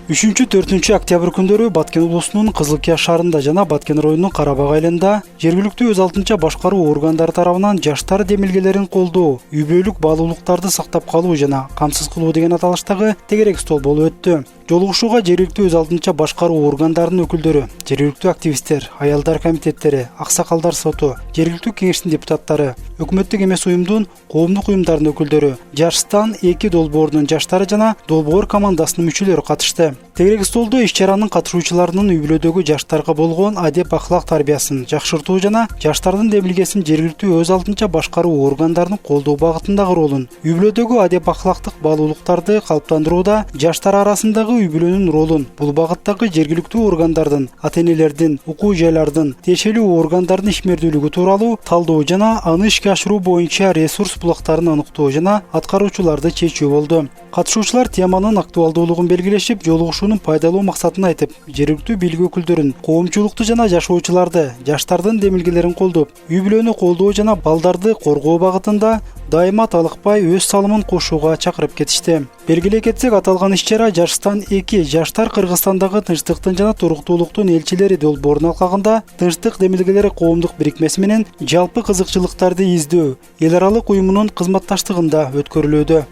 3-4 октябрь күндөрү Баткен облусунун Кызылкия шаарында жана Баткен районунун Карабак айылында жергиликтүү өз алдынча башкаруу органдары тарабынан жаштар демилгелерин колдоо, үй-бүлөлүк баалуулуктарды сактап калуу жана камсыз кылуу деген аталыштагы тегерек стол болуп өттү. Жолугушууга жергиликтүү өз алдынча башкаруу органдарынын өкүлдөрү, жергиликтүү активисттер, аялдар комитеттери, аксакалдар соту, жергиликтүү кеңештин депутаттары, өкмөттүк эмес уюмдун коомдук уюмдардын өкүлдөрү, Жашстан 2 долбоорунун жаштары жана долбоор командасынын мүчөлөрү катышты. Тегерек столдо иш-чаранын катышуучуларынын үй-бүлөдөгү жаштарга болгон адеп ахлак тарбиясын жакшыртуу жана жаштардын демилгесин жергиликтүү өз алдынча башкаруу органдарынын колдоо багытындагы ролун, үй-бүлөдөгү адеп ахлактык баалуулуктарды калыптандырууда жаштар арасындагы үй-бүлөнүн ролун, бул багыттагы жергиликтүү органдардын, ата-энелердин, окуу жайлардын, тиешелүү органдардын ишмердүүлүгү тууралуу талдоо жана аны ишке ашыруу боюнча ресурс булактарын аныктоо жана аткаруучуларды чечүү болду. Катышуучулар теманын актуалдуулугун белгилешип, жолугушуунун пайдалуу максатын айтып, жергиликтүү бийлик өкүлдөрүн, коомчулукту жана жашоочуларды, жаштардын демилгелерин колдоп, үй-бүлөнү колдоо жана балдарды коргоо багытында дайыма талыкпай өз салымын кошууга чакырып кетишти. Белгилей кетсек, аталган иш-чара Жашстан 2 жаштар Кыргызстандагы тынчтыктын жана туруктуулуктун элчилери долбоорунун алкагында тынчтык демилгелери коомдук бирикмеси менен жалпы кызыкчылыктарды издөө эл аралык уюмунун кызматташтыгында өткөрүлүүдө.